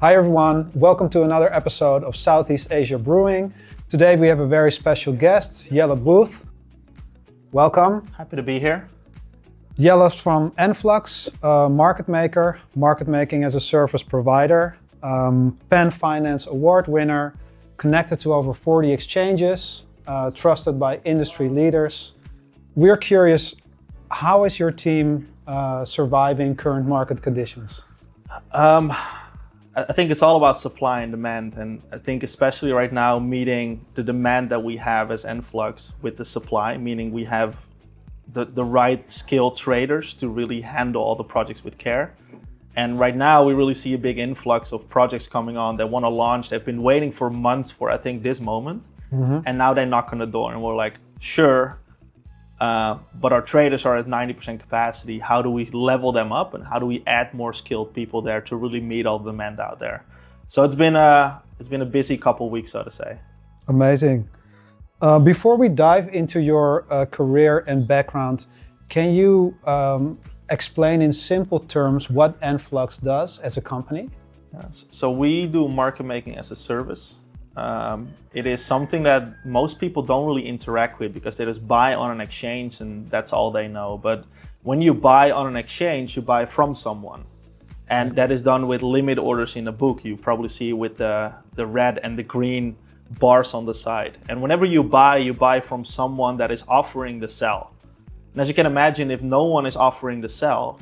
Hi everyone, welcome to another episode of Southeast Asia Brewing. Today we have a very special guest, Jelle Buth. Welcome. Happy to be here. Jelle's from Enflux, a market maker, market making as a service provider, Penn Finance Award winner, connected to over 40 exchanges, trusted by industry leaders. We're curious, how is your team surviving current market conditions? I think it's all about supply and demand, and I think especially right now meeting the demand that we have as Enflux with the supply, meaning we have the right skilled traders to really handle all the projects with care. And right now we really see a big influx of projects coming on that want to launch. They've been waiting for months for, I think, this moment. And now they knock on the door and we're like, sure, but our traders are at 90% capacity. How do we level them up and how do we add more skilled people there to really meet all the demand out there? So it's been a busy couple of weeks, so to say. Amazing. Before we dive into your career and background, can you explain in simple terms what Enflux does as a company? Yes. So we do market making as a service. It is something that most people don't really interact with because they just buy on an exchange and that's all they know. But when you buy on an exchange, you buy from someone. And that is done with limit orders in a book. You probably see with the red and the green bars on the side. And whenever you buy from someone that is offering the sell. And as you can imagine, if no one is offering the sell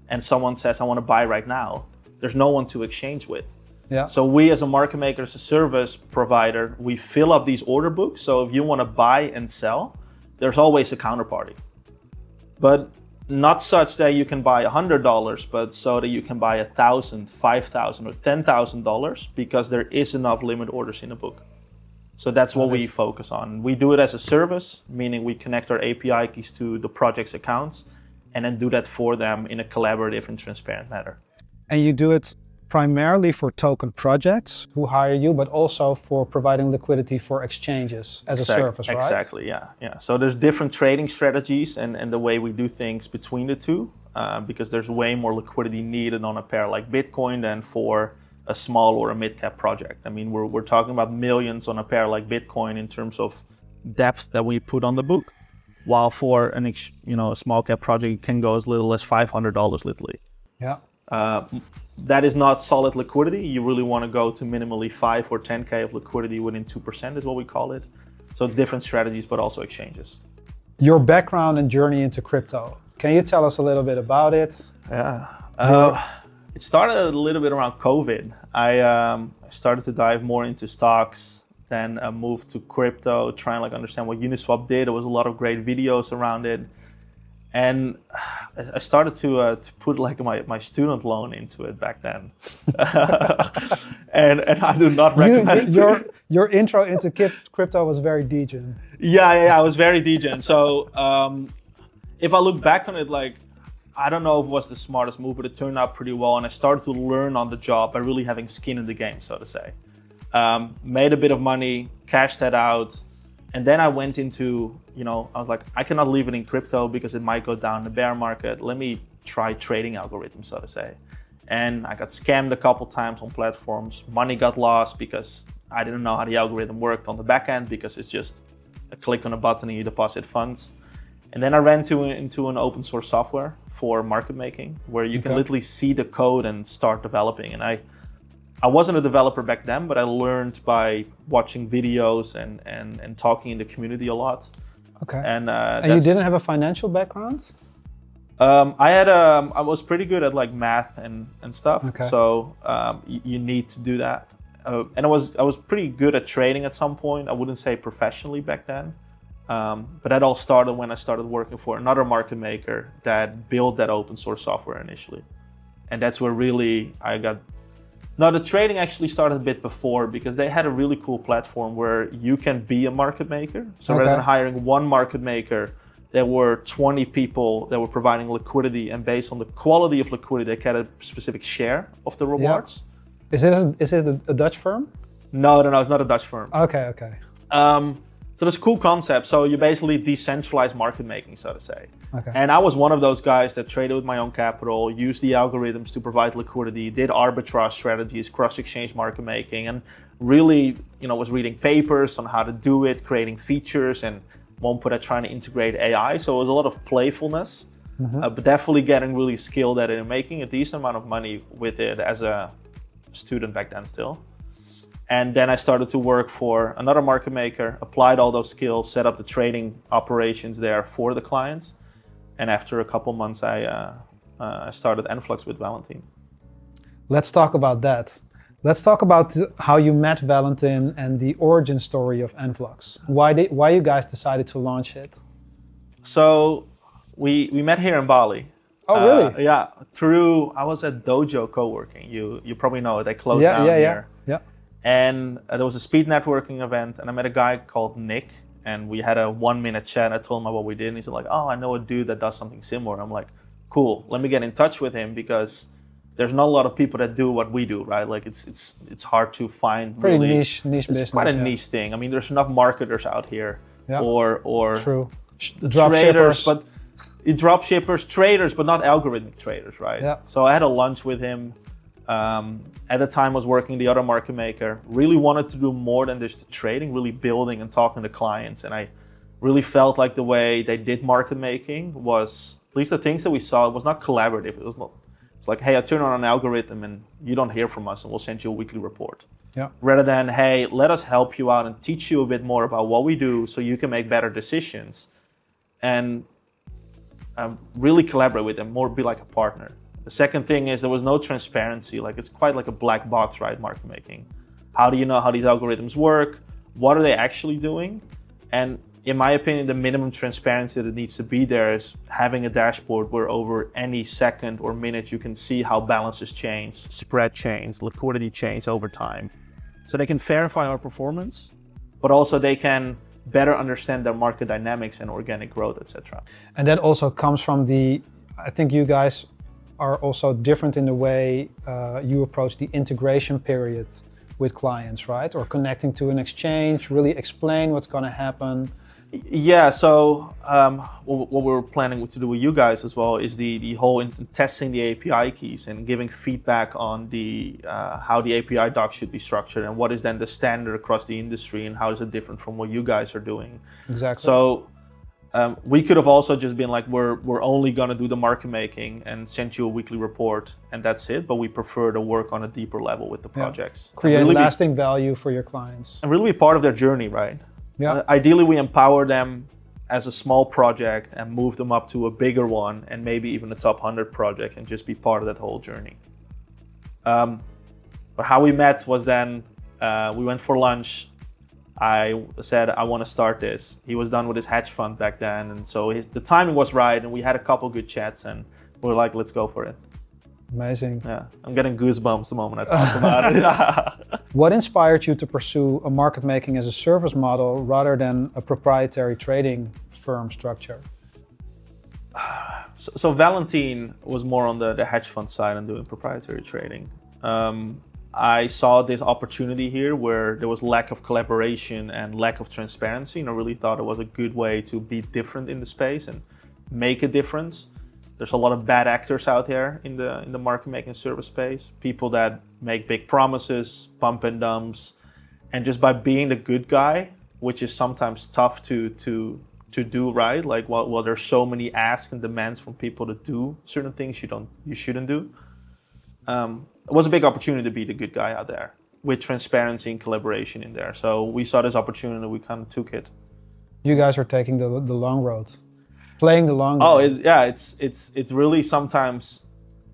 and someone says, I want to buy right now, there's no one to exchange with. Yeah. So we as a market maker, as a service provider, we fill up these order books. So if you want to buy and sell, there's always a counterparty. But not such that you can buy $100, but so that you can buy $1,000, $5,000 or $10,000 because there is enough limit orders in the book. So that's what we focus on. We do it as a service, meaning we connect our API keys to the project's accounts and then do that for them in a collaborative and transparent manner. And you do it primarily for token projects who hire you, but also for providing liquidity for exchanges as a service, right? Exactly, yeah. So there's different trading strategies and the way we do things between the two, because there's way more liquidity needed on a pair like Bitcoin than for a small or a mid-cap project. I mean, we're talking about millions on a pair like Bitcoin in terms of depth that we put on the book, while for a small cap project it can go as little as $500 literally. Yeah. That is not solid liquidity. You really want to go to minimally 5 or 10K of liquidity within 2% is what we call it. So it's different strategies, but also exchanges. Your background and journey into crypto. Can you tell us a little bit about it? Yeah. It started a little bit around COVID. I started to dive more into stocks, then moved to crypto, trying to understand what Uniswap did. There was a lot of great videos around it. And I started to put my student loan into it back then. and I do not recommend your intro into crypto was very degen. Yeah, I was very degen. So if I look back on it, I don't know if it was the smartest move, but it turned out pretty well. And I started to learn on the job by really having skin in the game, so to say. Made a bit of money, cashed that out. And then I went into, I was like, I cannot leave it in crypto because it might go down in the bear market. Let me try trading algorithms, so to say. And I got scammed a couple times on platforms. Money got lost because I didn't know how the algorithm worked on the back end because it's just a click on a button and you deposit funds. And then I ran into an open source software for market making where you can literally see the code and start developing. And I wasn't a developer back then, but I learned by watching videos and talking in the community a lot. Okay. And you didn't have a financial background? I was pretty good at math and stuff. Okay. So you need to do that. And I was pretty good at trading at some point. I wouldn't say professionally back then. But that all started when I started working for another market maker that built that open source software initially. And that's where really I got. No, the trading actually started a bit before because they had a really cool platform where you can be a market maker. So rather than hiring one market maker, there were 20 people that were providing liquidity, and based on the quality of liquidity, they get a specific share of the rewards. Yeah. Is it a Dutch firm? No, it's not a Dutch firm. Okay. So there's a cool concept. So you basically decentralize market making, so to say. Okay. And I was one of those guys that traded with my own capital, used the algorithms to provide liquidity, did arbitrage strategies, cross-exchange market making, and really, was reading papers on how to do it, creating features, and one point trying to integrate AI. So it was a lot of playfulness, but definitely getting really skilled at it and making a decent amount of money with it as a student back then still. And then I started to work for another market maker, applied all those skills, set up the trading operations there for the clients. And after a couple months, I started Enflux with Valentin. Let's talk about that. Let's talk about how you met Valentin and the origin story of Enflux. Why you guys decided to launch it? So we met here in Bali. Oh, really? Yeah, I was at Dojo co-working. You probably know it. They closed down here. Yeah. And there was a speed networking event, and I met a guy called Nick, and we had a 1-minute chat. I told him about what we did, and he's like, "Oh, I know a dude that does something similar." I'm like, "Cool, let me get in touch with him because there's not a lot of people that do what we do, right? Like it's hard to find. Pretty really, niche business. It's quite a niche thing. I mean, there's enough marketers out here, or true traders, but drop shippers, traders, but not algorithmic traders, right? Yeah. So I had a lunch with him. At the time I was working the other market maker, really wanted to do more than just the trading, really building and talking to clients. And I really felt like the way they did market making was, at least the things that we saw, it was not collaborative. It's like, hey, I turn on an algorithm and you don't hear from us and we'll send you a weekly report. Yeah. Rather than, hey, let us help you out and teach you a bit more about what we do so you can make better decisions. And really collaborate with them, more be like a partner. The second thing is there was no transparency. Like it's quite like a black box, right? Market making. How do you know how these algorithms work? What are they actually doing? And in my opinion, the minimum transparency that needs to be there is having a dashboard where over any second or minute you can see how balances change, spread change, liquidity change over time. So they can verify our performance, but also they can better understand their market dynamics and organic growth, etc. And that also comes from I think you guys are also different in the way you approach the integration period with clients, right? Or connecting to an exchange, really explain what's going to happen. Yeah, so what we're planning to do with you guys as well is the whole testing the API keys and giving feedback on how the API doc should be structured and what is then the standard across the industry and how is it different from what you guys are doing. Exactly. So we could have also just been like, we're only going to do the market making and send you a weekly report and that's it. But we prefer to work on a deeper level with the projects. Create really lasting value for your clients. And really be part of their journey, right? Yeah. Ideally, we empower them as a small project and move them up to a bigger one and maybe even a top 100 project and just be part of that whole journey. But how we met was then we went for lunch. I said, I want to start this. He was done with his hedge fund back then. And so the timing was right. And we had a couple good chats and we were like, let's go for it. Amazing. Yeah, I'm getting goosebumps the moment I talk about it. What inspired you to pursue a market making as a service model rather than a proprietary trading firm structure? So Valentin was more on the hedge fund side and doing proprietary trading. I saw this opportunity here where there was lack of collaboration and lack of transparency, and I really thought it was a good way to be different in the space and make a difference. There's a lot of bad actors out there in the market making service space, people that make big promises, pump and dumps, and just by being the good guy, which is sometimes tough to do, right? Like, well, there's so many asks and demands from people to do certain things you shouldn't do. It was a big opportunity to be the good guy out there with transparency and collaboration in there. So we saw this opportunity and we kind of took it. You guys are taking the long road, playing the long game. Oh, it's really sometimes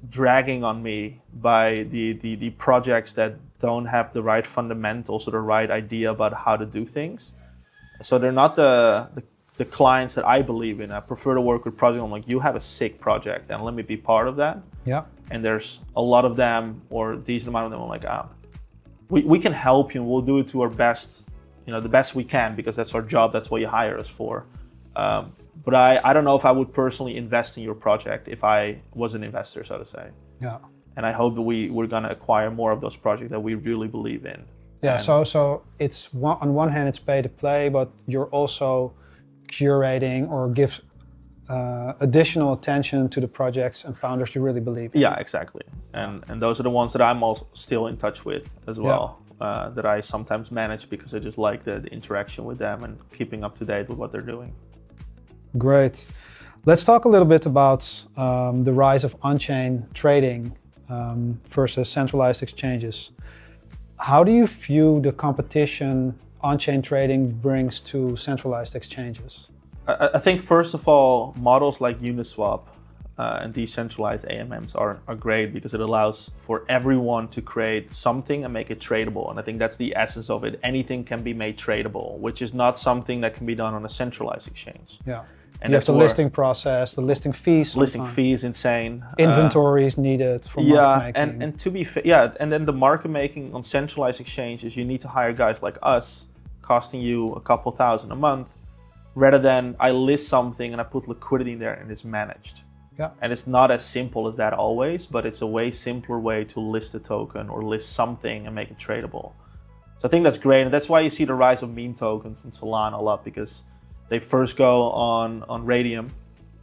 dragging on me by the projects that don't have the right fundamentals or the right idea about how to do things. So they're not the clients that I believe in. I prefer to work with projects. I'm like, you have a sick project and let me be part of that. Yeah. And there's a lot of them or a decent amount of them. I'm like, we can help you and we'll do it to our best, the best we can because that's our job. That's what you hire us for. But I don't know if I would personally invest in your project if I was an investor, so to say. Yeah. And I hope that we're going to acquire more of those projects that we really believe in. Yeah, so it's on one hand it's pay to play, but you're also curating or give additional attention to the projects and founders you really believe in. Yeah, exactly. And those are the ones that I'm also still in touch with as well. That I sometimes manage because I just like the interaction with them and keeping up to date with what they're doing. Great. Let's talk a little bit about the rise of on-chain trading versus centralized exchanges. How do you view the competition on-chain trading brings to centralized exchanges? I think first of all, models like Uniswap and decentralized AMMs are great because it allows for everyone to create something and make it tradable. And I think that's the essence of it. Anything can be made tradable, which is not something that can be done on a centralized exchange. Yeah. And you have the listing process, the listing fees. Listing fees, insane. Inventory is needed for market making. And to be fair, and then the market making on centralized exchanges, you need to hire guys like us, costing you a couple thousand a month, rather than I list something and I put liquidity in there and it's managed. Yeah. And it's not as simple as that always, but it's a way simpler way to list a token or list something and make it tradable. So I think that's great, and that's why you see the rise of meme tokens and Solana a lot, because they first go on Radium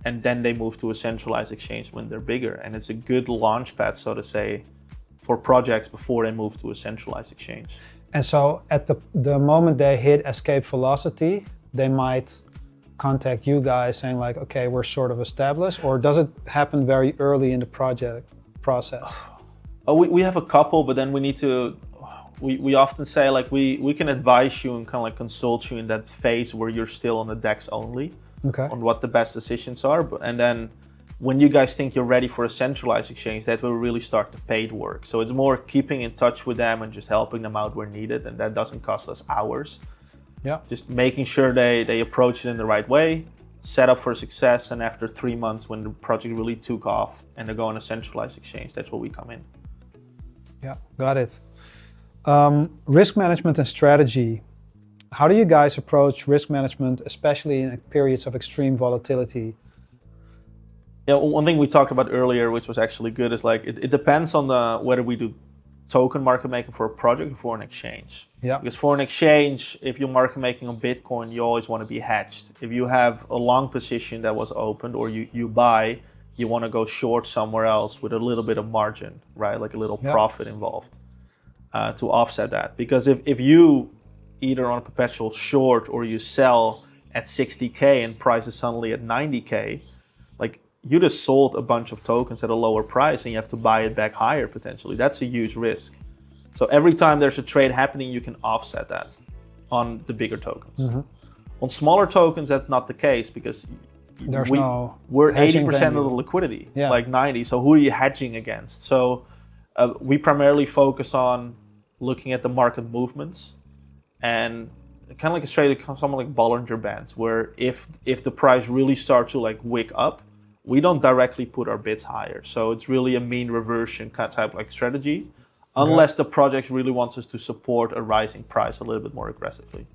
and then they move to a centralized exchange when they're bigger. And it's a good launch pad, so to say, for projects before they move to a centralized exchange. And so at the moment they hit escape velocity, they might contact you guys saying like, okay, we're sort of established, or does it happen very early in the project process? We have a couple, but then we need to, we often say like we can advise you and kind of like consult you in that phase where you're still on the DEX only, on what the best decisions are. And then when you guys think you're ready for a centralized exchange, that will really start the paid work. So it's more keeping in touch with them and just helping them out where needed, and that doesn't cost us hours. Yeah. Just making sure they approach it in the right way, set up for success, and after 3 months when the project really took off and they go on a centralized exchange, that's where we come in. Yeah, got it. Risk management and strategy. How do you guys approach risk management, especially in periods of extreme volatility? Yeah, one thing we talked about earlier, which was actually good, is like it depends on whether we do token market making for a project or for an exchange. Yeah. Because for an exchange, if you're market making on Bitcoin, you always want to be hedged. If you have a long position that was opened or you buy, you want to go short somewhere else with a little bit of margin, right? Like a little profit involved to offset that. Because if you either on a perpetual short or you sell at 60K and price is suddenly at 90K, like you just sold a bunch of tokens at a lower price and you have to buy it back higher potentially. That's a huge risk. So every time there's a trade happening, you can offset that on the bigger tokens. Mm-hmm. On smaller tokens, that's not the case because we're 80% of the liquidity, like 90. So who are you hedging against? So we primarily focus on looking at the market movements and kind of like a straight, something like Bollinger Bands, where if the price really starts to like wick up, we don't directly put our bids higher. So it's really a mean reversion kind of type like strategy, unless the project really wants us to support a rising price a little bit more aggressively.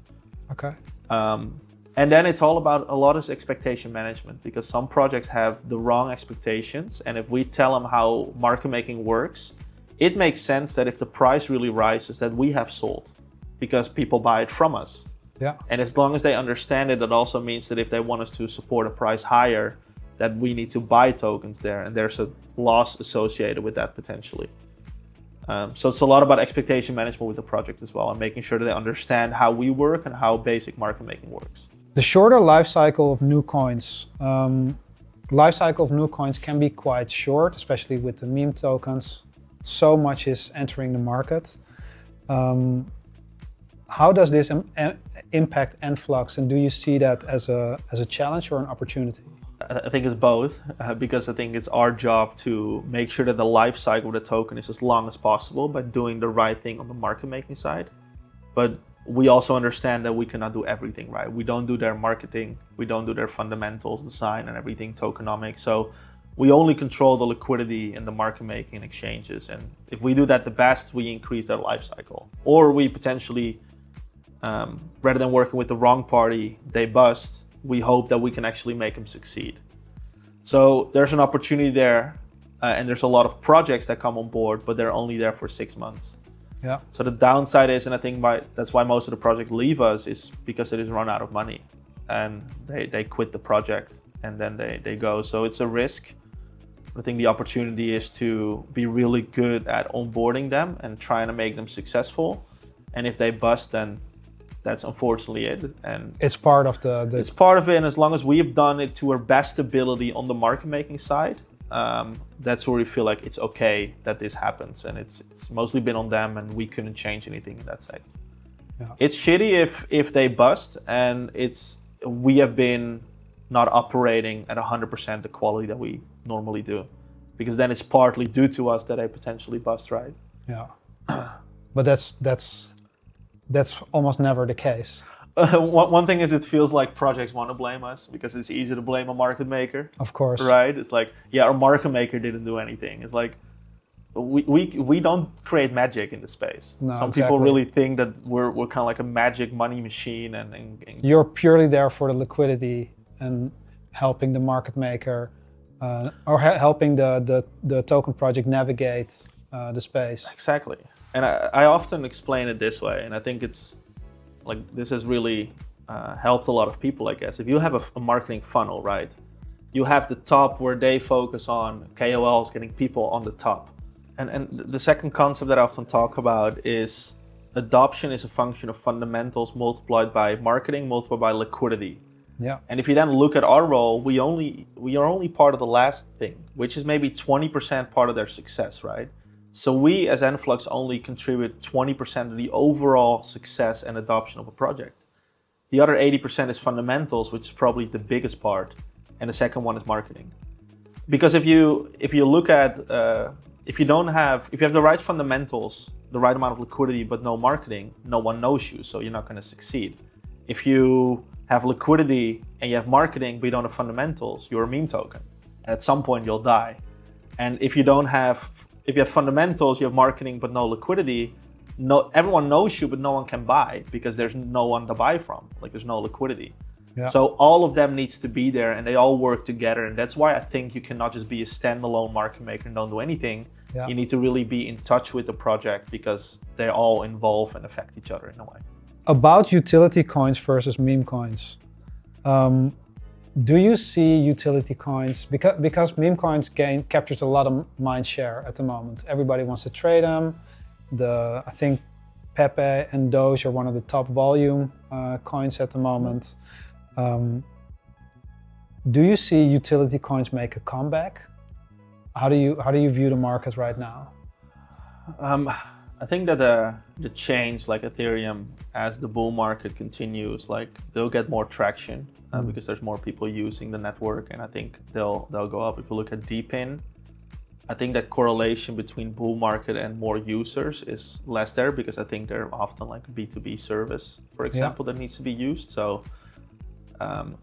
Okay. And then it's all about a lot of expectation management, because some projects have the wrong expectations. And if we tell them how market making works, it makes sense that if the price really rises, that we have sold because people buy it from us. Yeah. And as long as they understand it, that also means that if they want us to support a price higher, that we need to buy tokens there, and there's a loss associated with that potentially. So it's a lot about expectation management with the project as well, and making sure that they understand how we work and how basic market making works. The shorter life cycle of new coins. Life cycle of new coins can be quite short, especially with the meme tokens. So much is entering the market. How does this impact Enflux, and do you see that as a challenge or an opportunity? I think it's both, because I think it's our job to make sure that the life cycle of the token is as long as possible by doing the right thing on the market making side. But we also understand that we cannot do everything, right? We don't do their marketing, we don't do their fundamentals, design and everything, tokenomics. So we only control the liquidity in the market making exchanges. And if we do that the best, we increase their life cycle. Or we potentially, rather than working with the wrong party, they bust, we hope that we can actually make them succeed. So there's an opportunity there, and there's a lot of projects that come on board, but they're only there for 6 months. Yeah. So the downside is, and I think that's why most of the projects leave us, is because it is run out of money and they quit the project and then they go. So it's a risk. I think the opportunity is to be really good at onboarding them and trying to make them successful. And if they bust, then that's unfortunately it. And it's part of the it's part of it. And as long as we've done it to our best ability on the market making side, that's where we feel like it's okay that this happens. And it's mostly been on them, and we couldn't change anything in that sense. Yeah. It's shitty if they bust, and we have been not operating at 100% the quality that we normally do, because then it's partly due to us that they potentially bust, right? Yeah. But that's almost never the case. One thing is, it feels like projects want to blame us because it's easy to blame a market maker. Of course. Right? It's like, yeah, our market maker didn't do anything. It's like, we don't create magic in the space. No, Some exactly. people really think that we're kind of like a magic money machine, and you're purely there for the liquidity and helping the market maker or helping the token project navigate the space. Exactly. And I often explain it this way, and I think it's like, this has really helped a lot of people, I guess. If you have a marketing funnel, right, you have the top where they focus on KOLs, getting people on the top. And the second concept that I often talk about is adoption is a function of fundamentals multiplied by marketing, multiplied by liquidity. Yeah. And if you then look at our role, we are only part of the last thing, which is maybe 20% part of their success, right? So we as Enflux only contribute 20% of the overall success and adoption of a project. The other 80% is fundamentals, which is probably the biggest part, and the second one is marketing. Because if you look at if you have the right fundamentals, the right amount of liquidity but no marketing, no one knows you, so you're not going to succeed. If you have liquidity and you have marketing but you don't have fundamentals, you're a meme token, and at some point you'll die. And if you have fundamentals, you have marketing but no liquidity, everyone knows you but no one can buy because there's no one to buy from. Like, there's no liquidity. Yeah. So all of them needs to be there, and they all work together. And that's why I think you cannot just be a standalone market maker and don't do anything. Yeah. You need to really be in touch with the project because they all involve and affect each other in a way. About utility coins versus meme coins, do you see utility coins, because meme coins captures a lot of mind share at the moment. Everybody wants to trade them. I think Pepe and Doge are one of the top volume coins at the moment. Do you see utility coins make a comeback? How do you view the market right now? I think that the change, like Ethereum, as the bull market continues, like, they'll get more traction because there's more people using the network, and I think they'll go up. If you look at DePIN, I think that correlation between bull market and more users is less there, because I think they're often like a B2B service, for example, that needs to be used. So, and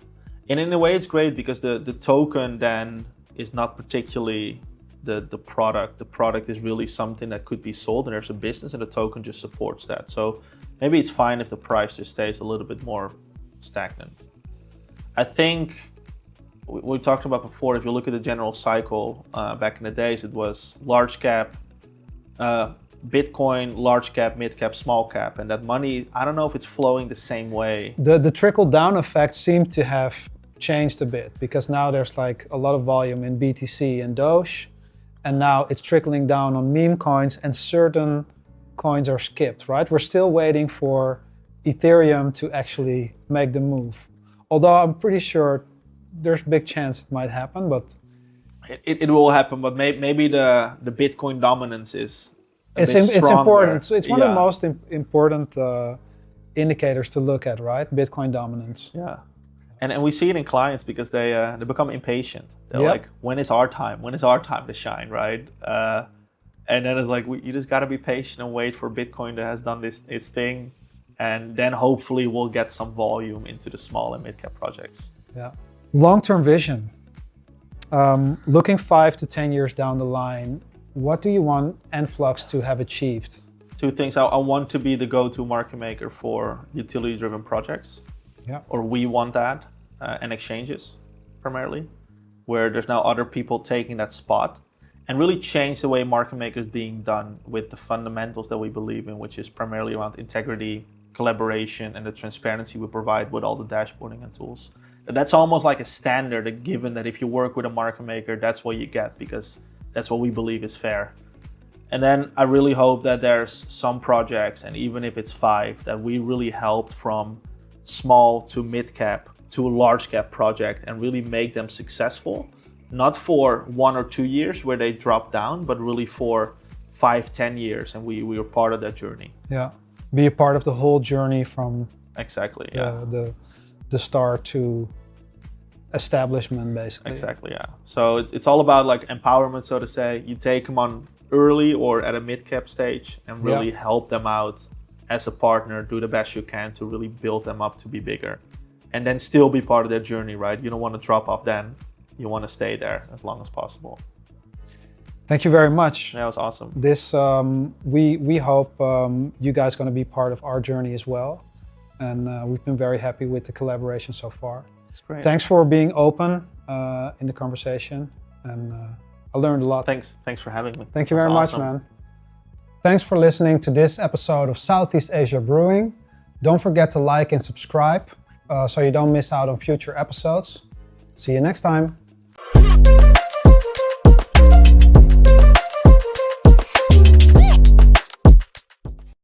in a way it's great because the token then is not particularly the product. The product is really something that could be sold, and there's a business, and the token just supports that. So maybe it's fine if the price just stays a little bit more stagnant. I think we talked about before, if you look at the general cycle, back in the days, it was large cap, Bitcoin, large cap, mid cap, small cap, and that money, I don't know if it's flowing the same way. The trickle down effect seemed to have changed a bit, because now there's like a lot of volume in BTC and Doge, and now it's trickling down on meme coins, and certain coins are skipped, right? We're still waiting for Ethereum to actually make the move. Although I'm pretty sure there's a big chance it might happen, but it will happen. But maybe the Bitcoin dominance is it's important. So it's one of the most important indicators to look at, right? Bitcoin dominance. Yeah, and we see it in clients because they become impatient. They're like, when is our time? When is our time to shine, right? And then it's like, you just got to be patient and wait for Bitcoin that has done its thing, and then hopefully we'll get some volume into the small and mid cap projects. Yeah. Long-term vision. Looking 5 to 10 years down the line, what do you want Enflux to have achieved? Two things. I want to be the go-to market maker for utility-driven projects. Yeah. Or we want that, and exchanges primarily, where there's now other people taking that spot. and really change the way market maker is being done with the fundamentals that we believe in, which is primarily around integrity, collaboration, and the transparency we provide with all the dashboarding and tools. And that's almost like a standard, a given that if you work with a market maker, that's what you get, because that's what we believe is fair. And then I really hope that there's some projects, and even if it's 5, that we really helped from small to mid-cap to a large-cap project and really make them successful, not for 1 or 2 years where they drop down, but really for 5-10 years, and we were part of that journey. Yeah, be a part of the whole journey from exactly the start to establishment, basically. Exactly, yeah. So it's all about like empowerment, so to say. You take them on early or at a mid-cap stage and really help them out as a partner, do the best you can to really build them up to be bigger, and then still be part of their journey, right? You don't want to drop off then. You want to stay there as long as possible. Thank you very much. That was awesome. This we hope you guys are going to be part of our journey as well, and we've been very happy with the collaboration so far. That's great. Thanks for being open in the conversation, and I learned a lot. Thanks for having me. Thank you very much, man. Thanks for listening to this episode of Southeast Asia Brewing. Don't forget to like and subscribe so you don't miss out on future episodes. See you next time.